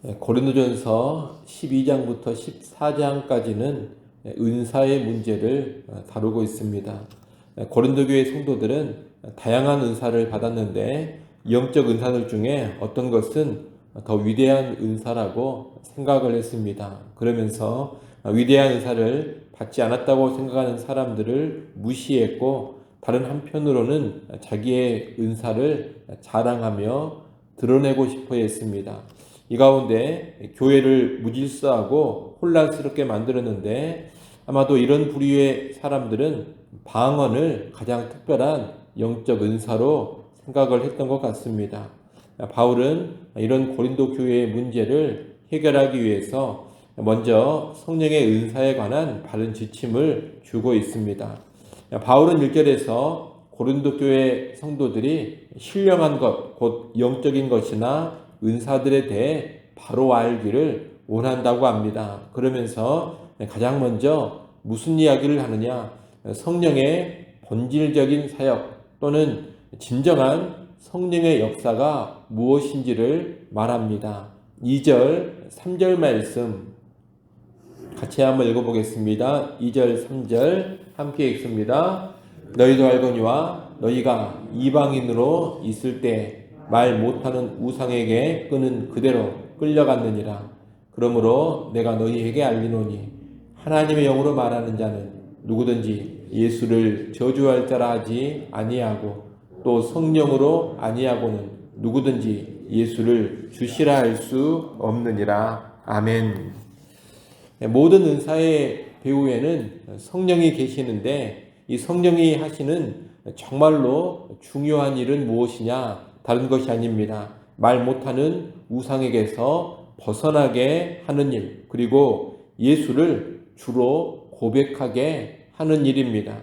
고린도전서 12장부터 14장까지는 은사의 문제를 다루고 있습니다. 고린도 교회 성도들은 다양한 은사를 받았는데 영적 은사들 중에 어떤 것은 더 위대한 은사라고 생각을 했습니다. 그러면서 위대한 은사를 받지 않았다고 생각하는 사람들을 무시했고, 다른 한편으로는 자기의 은사를 자랑하며 드러내고 싶어 했습니다. 이 가운데 교회를 무질서하고 혼란스럽게 만들었는데, 아마도 이런 부류의 사람들은 방언을 가장 특별한 영적 은사로 생각을 했던 것 같습니다. 바울은 이런 고린도 교회의 문제를 해결하기 위해서 먼저 성령의 은사에 관한 바른 지침을 주고 있습니다. 바울은 1절에서 고린도 교회 성도들이 신령한 것, 곧 영적인 것이나 은사들에 대해 바로 알기를 원한다고 합니다. 그러면서 가장 먼저 무슨 이야기를 하느냐? 성령의 본질적인 사역 또는 진정한 성령의 역사가 무엇인지를 말합니다. 2절, 3절 말씀 같이 한번 읽어보겠습니다. 2절, 3절 함께 읽습니다. 너희도 알거니와 너희가 이방인으로 있을 때 말 못하는 우상에게 끄는 그대로 끌려갔느니라. 그러므로 내가 너희에게 알리노니 하나님의 영으로 말하는 자는 누구든지 예수를 저주할 자라 하지 아니하고, 또 성령으로 아니하고는 누구든지 예수를 주시라 할 수 없느니라. 아멘. 모든 은사의 배후에는 성령이 계시는데, 이 성령이 하시는 정말로 중요한 일은 무엇이냐? 다른 것이 아닙니다. 말 못하는 우상에게서 벗어나게 하는 일, 그리고 예수를 주로 고백하게 하는 일입니다.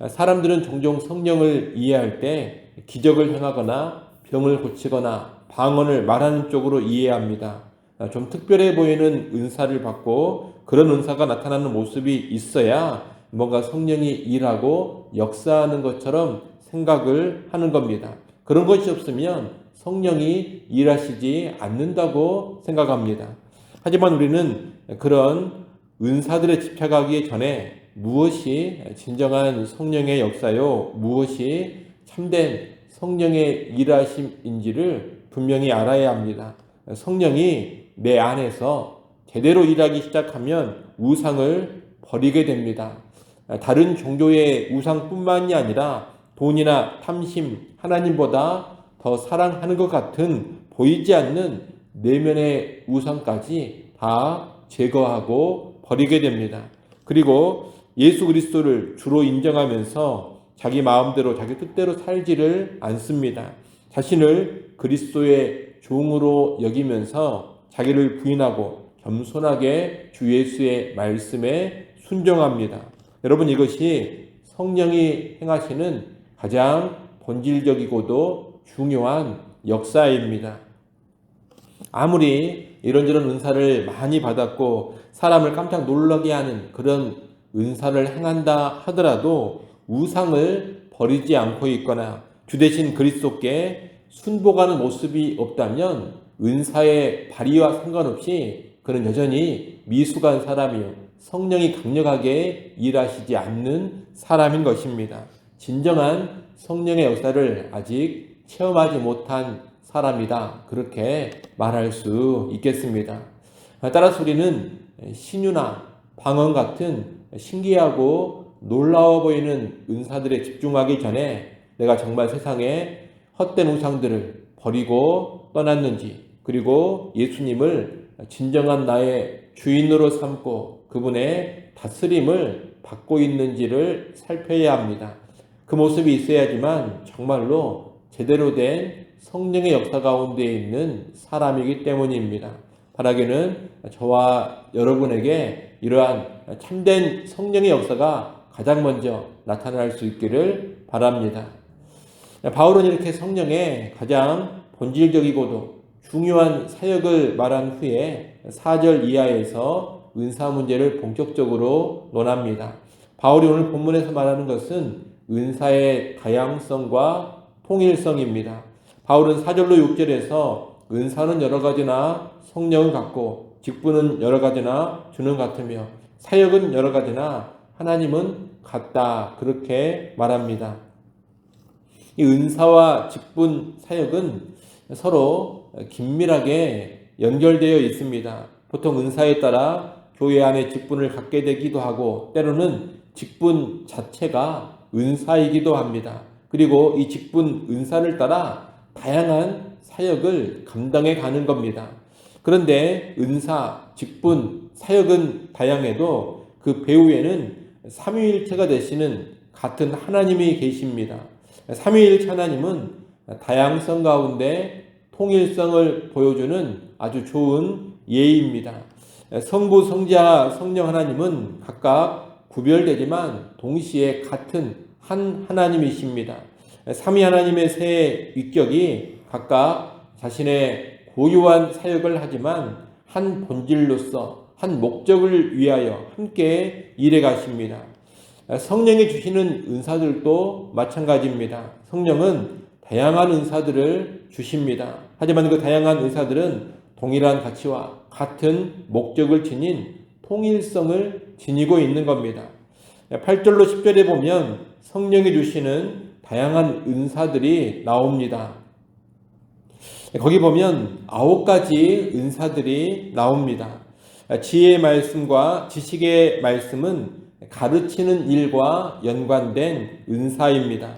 사람들은 종종 성령을 이해할 때 기적을 행하거나 병을 고치거나 방언을 말하는 쪽으로 이해합니다. 좀 특별해 보이는 은사를 받고 그런 은사가 나타나는 모습이 있어야 뭔가 성령이 일하고 역사하는 것처럼 생각을 하는 겁니다. 그런 것이 없으면 성령이 일하시지 않는다고 생각합니다. 하지만 우리는 그런 은사들에 집착하기 전에 무엇이 진정한 성령의 역사요, 무엇이 참된 성령의 일하심인지를 분명히 알아야 합니다. 성령이 내 안에서 제대로 일하기 시작하면 우상을 버리게 됩니다. 다른 종교의 우상뿐만이 아니라 돈이나 탐심, 하나님보다 더 사랑하는 것 같은 보이지 않는 내면의 우상까지 다 제거하고 버리게 됩니다. 그리고 예수 그리스도를 주로 인정하면서 자기 마음대로 자기 뜻대로 살지를 않습니다. 자신을 그리스도의 종으로 여기면서 자기를 부인하고 겸손하게 주 예수의 말씀에 순종합니다. 여러분, 이것이 성령이 행하시는 가장 본질적이고도 중요한 역사입니다. 아무리 이런저런 은사를 많이 받았고 사람을 깜짝 놀라게 하는 그런 은사를 행한다 하더라도 우상을 버리지 않고 있거나 주 대신 그리스도께 순복하는 모습이 없다면 은사의 발휘와 상관없이 그는 여전히 미숙한 사람이요, 성령이 강력하게 일하시지 않는 사람인 것입니다. 진정한 성령의 역사를 아직 체험하지 못한 사람이다, 그렇게 말할 수 있겠습니다. 따라서 우리는 신유나 방언 같은 신기하고 놀라워 보이는 은사들에 집중하기 전에 내가 정말 세상에 헛된 우상들을 버리고 떠났는지, 그리고 예수님을 진정한 나의 주인으로 삼고 그분의 다스림을 받고 있는지를 살펴야 합니다. 그 모습이 있어야지만 정말로 제대로 된 성령의 역사 가운데 있는 사람이기 때문입니다. 바라기는 저와 여러분에게 이러한 참된 성령의 역사가 가장 먼저 나타날 수 있기를 바랍니다. 바울은 이렇게 성령의 가장 본질적이고도 중요한 사역을 말한 후에 4절 이하에서 은사 문제를 본격적으로 논합니다. 바울이 오늘 본문에서 말하는 것은 은사의 다양성과 통일성입니다. 바울은 4절로 6절에서 은사는 여러 가지나 성령은 같고 직분은 여러 가지나 주는 같으며 사역은 여러 가지나 하나님은 같다. 그렇게 말합니다. 이 은사와 직분, 사역은 서로 긴밀하게 연결되어 있습니다. 보통 은사에 따라 교회 안에 직분을 갖게 되기도 하고 때로는 직분 자체가 은사이기도 합니다. 그리고 이 직분 은사를 따라 다양한 사역을 감당해 가는 겁니다. 그런데 은사, 직분, 사역은 다양해도 그 배후에는 삼위일체가 되시는 같은 하나님이 계십니다. 삼위일체 하나님은 다양성 가운데 통일성을 보여주는 아주 좋은 예입니다. 성부, 성자, 성령 하나님은 각각 구별되지만 동시에 같은 한 하나님이십니다. 삼위 하나님의 세 위격이 각각 자신의 고유한 사역을 하지만 한 본질로서 한 목적을 위하여 함께 일해 가십니다. 성령이 주시는 은사들도 마찬가지입니다. 성령은 다양한 은사들을 주십니다. 하지만 그 다양한 은사들은 동일한 가치와 같은 목적을 지닌 통일성을 지니고 있는 겁니다. 8절로 10절에 보면 성령이 주시는 다양한 은사들이 나옵니다. 거기 보면 9가지 은사들이 나옵니다. 지혜의 말씀과 지식의 말씀은 가르치는 일과 연관된 은사입니다.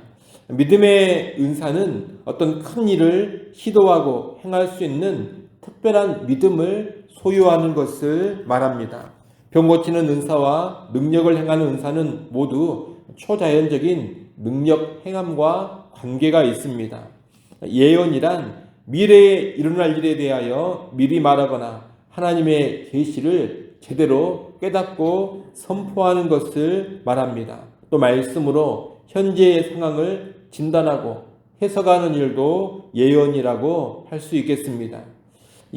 믿음의 은사는 어떤 큰 일을 시도하고 행할 수 있는 특별한 믿음을 소유하는 것을 말합니다. 병 고치는 은사와 능력을 행하는 은사는 모두 초자연적인 능력 행함과 관계가 있습니다. 예언이란 미래에 일어날 일에 대하여 미리 말하거나 하나님의 계시를 제대로 깨닫고 선포하는 것을 말합니다. 또 말씀으로 현재의 상황을 진단하고 해석하는 일도 예언이라고 할 수 있겠습니다.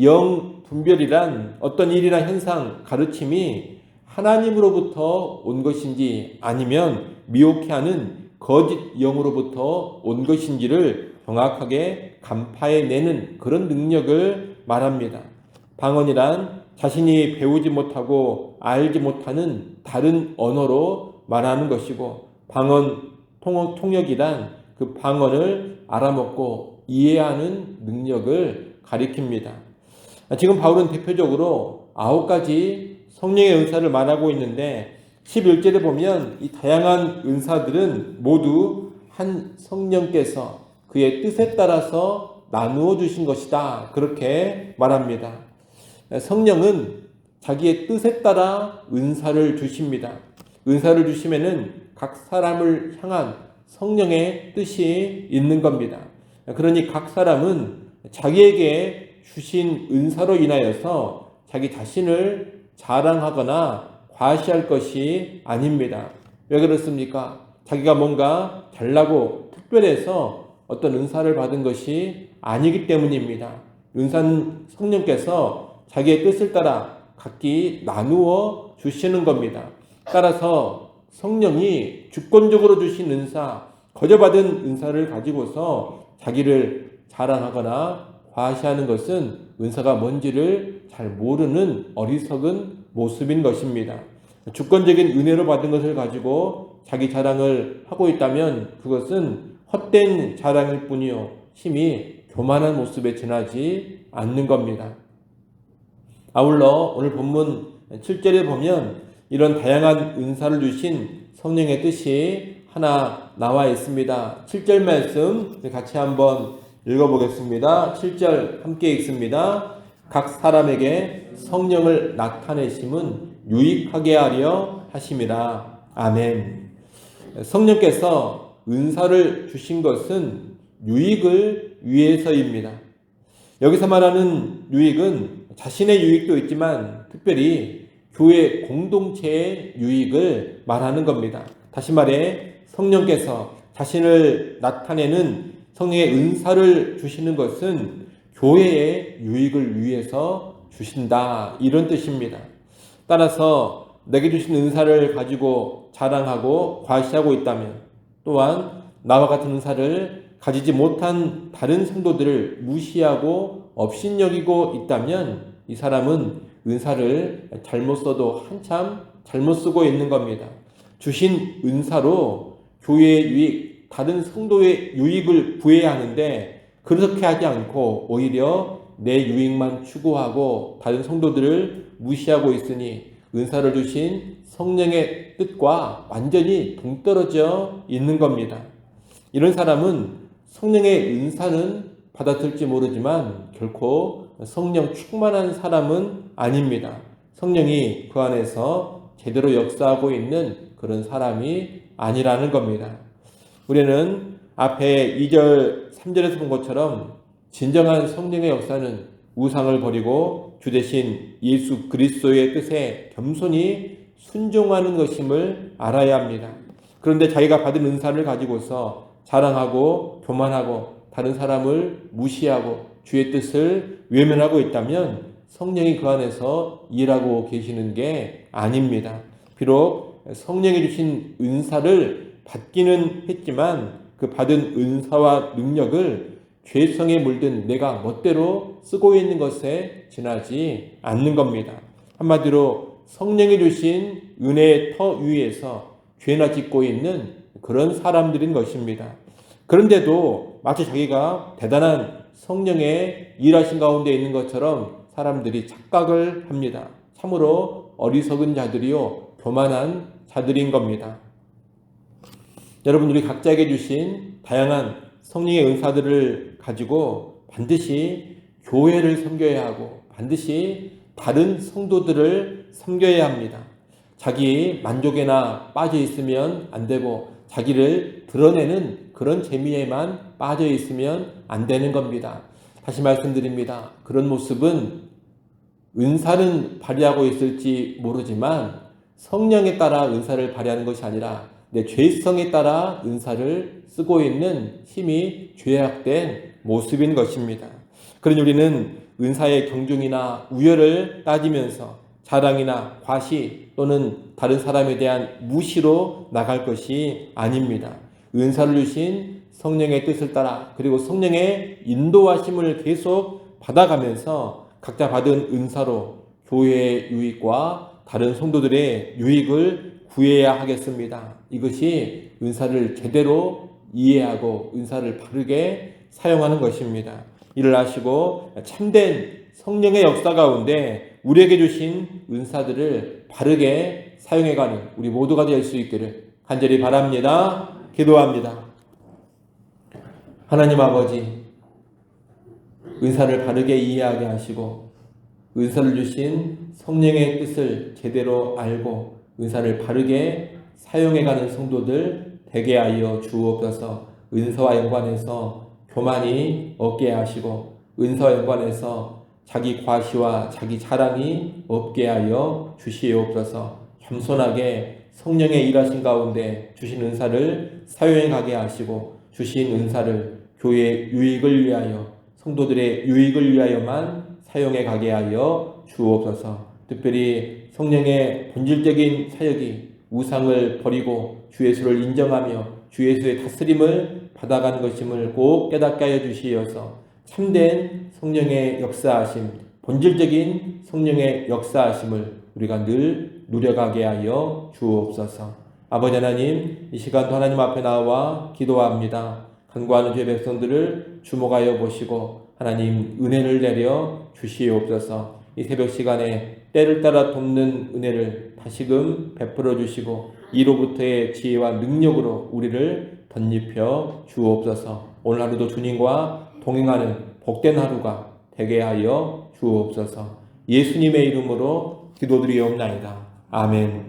영 분별이란 어떤 일이나 현상, 가르침이 하나님으로부터 온 것인지 아니면 미혹해 하는 거짓 영으로부터 온 것인지를 정확하게 간파해내는 그런 능력을 말합니다. 방언이란 자신이 배우지 못하고 알지 못하는 다른 언어로 말하는 것이고, 방언 통역이란 그 방언을 알아먹고 이해하는 능력을 가리킵니다. 지금 바울은 대표적으로 9가지 성령의 은사를 말하고 있는데 11절에 보면 이 다양한 은사들은 모두 한 성령께서 그의 뜻에 따라서 나누어 주신 것이다. 그렇게 말합니다. 성령은 자기의 뜻에 따라 은사를 주십니다. 은사를 주시면은 각 사람을 향한 성령의 뜻이 있는 겁니다. 그러니 각 사람은 자기에게 주신 은사로 인하여서 자기 자신을 자랑하거나 과시할 것이 아닙니다. 왜 그렇습니까? 자기가 뭔가 잘나고 특별해서 어떤 은사를 받은 것이 아니기 때문입니다. 은사는 성령께서 자기의 뜻을 따라 각기 나누어 주시는 겁니다. 따라서 성령이 주권적으로 주신 은사, 거저받은 은사를 가지고서 자기를 자랑하거나 과시하는 것은 은사가 뭔지를 잘 모르는 어리석은 모습인 것입니다. 주권적인 은혜로 받은 것을 가지고 자기 자랑을 하고 있다면 그것은 헛된 자랑일 뿐이요 심히 교만한 모습에 지나지 않는 겁니다. 아울러 오늘 본문 7절에 보면 이런 다양한 은사를 주신 성령의 뜻이 하나 나와 있습니다. 7절 말씀 같이 한번 읽어보겠습니다. 7절 함께 읽습니다. 각 사람에게 성령을 나타내심은 유익하게 하려 하심이라. 아멘. 성령께서 은사를 주신 것은 유익을 위해서입니다. 여기서 말하는 유익은 자신의 유익도 있지만 특별히 교회 공동체의 유익을 말하는 겁니다. 다시 말해 성령께서 자신을 나타내는 성령의 은사를 주시는 것은 교회의 유익을 위해서 주신다, 이런 뜻입니다. 따라서 내게 주신 은사를 가지고 자랑하고 과시하고 있다면, 또한 나와 같은 은사를 가지지 못한 다른 성도들을 무시하고 업신여기고 있다면 이 사람은 은사를 잘못 써도 한참 잘못 쓰고 있는 겁니다. 주신 은사로 교회의 유익, 다른 성도의 유익을 구해야 하는데 그렇게 하지 않고 오히려 내 유익만 추구하고 다른 성도들을 무시하고 있으니 은사를 주신 성령의 뜻과 완전히 동떨어져 있는 겁니다. 이런 사람은 성령의 은사는 받아들일지 모르지만 결코 성령 충만한 사람은 아닙니다. 성령이 그 안에서 제대로 역사하고 있는 그런 사람이 아니라는 겁니다. 우리는 앞에 2절, 3절에서 본 것처럼 진정한 성령의 역사는 우상을 버리고 주 대신 예수 그리스도의 뜻에 겸손히 순종하는 것임을 알아야 합니다. 그런데 자기가 받은 은사를 가지고서 자랑하고 교만하고 다른 사람을 무시하고 주의 뜻을 외면하고 있다면 성령이 그 안에서 일하고 계시는 게 아닙니다. 비록 성령이 주신 은사를 받기는 했지만 그 받은 은사와 능력을 죄성에 물든 내가 멋대로 쓰고 있는 것에 지나지 않는 겁니다. 한마디로 성령이 주신 은혜의 터 위에서 죄나 짓고 있는 그런 사람들인 것입니다. 그런데도 마치 자기가 대단한 성령의 일하신 가운데 있는 것처럼 사람들이 착각을 합니다. 참으로 어리석은 자들이요 교만한 자들인 겁니다. 여러분, 우리 각자에게 주신 다양한 성령의 은사들을 가지고 반드시 교회를 섬겨야 하고 반드시 다른 성도들을 섬겨야 합니다. 자기 만족에나 빠져 있으면 안 되고 자기를 드러내는 그런 재미에만 빠져 있으면 안 되는 겁니다. 다시 말씀드립니다. 그런 모습은 은사는 발휘하고 있을지 모르지만 성령에 따라 은사를 발휘하는 것이 아니라 내 죄성에 따라 은사를 쓰고 있는 힘이 죄악된 모습인 것입니다. 그러니 우리는 은사의 경중이나 우열을 따지면서 자랑이나 과시 또는 다른 사람에 대한 무시로 나갈 것이 아닙니다. 은사를 주신 성령의 뜻을 따라 그리고 성령의 인도하심을 계속 받아가면서 각자 받은 은사로 교회의 유익과 다른 성도들의 유익을 구해야 하겠습니다. 이것이 은사를 제대로 이해하고 은사를 바르게 사용하는 것입니다. 이를 아시고 참된 성령의 역사 가운데 우리에게 주신 은사들을 바르게 사용해가는 우리 모두가 될 수 있기를 간절히 바랍니다. 기도합니다. 하나님 아버지, 은사를 바르게 이해하게 하시고 은사를 주신 성령의 뜻을 제대로 알고 은사를 바르게 사용해가는 성도들 되게 하여 주옵소서. 은사와 연관해서 교만이 없게 하시고 은사와 연관해서 자기 과시와 자기 자랑이 없게 하여 주시옵소서. 겸손하게 성령의 일하신 가운데 주신 은사를 사용해 가게 하시고 주신 은사를 교회의 유익을 위하여 성도들의 유익을 위하여만 사용해 가게 하여 주옵소서. 특별히 성령의 본질적인 사역이 우상을 버리고 주 예수를 인정하며 주 예수의 다스림을 받아가는 것임을 꼭 깨닫게 하여 주시어서 참된 성령의 역사하심, 본질적인 성령의 역사하심을 우리가 늘 누려가게 하여 주옵소서. 아버지 하나님, 이 시간도 하나님 앞에 나와 기도합니다. 간구하는 주의 백성들을 주목하여 보시고 하나님 은혜를 내려 주시옵소서. 이 새벽 시간에 때를 따라 돕는 은혜를 다시금 베풀어 주시고 이로부터의 지혜와 능력으로 우리를 덧입혀 주옵소서. 오늘 하루도 주님과 동행하는 복된 하루가 되게 하여 주옵소서. 예수님의 이름으로 기도드리옵나이다. 아멘.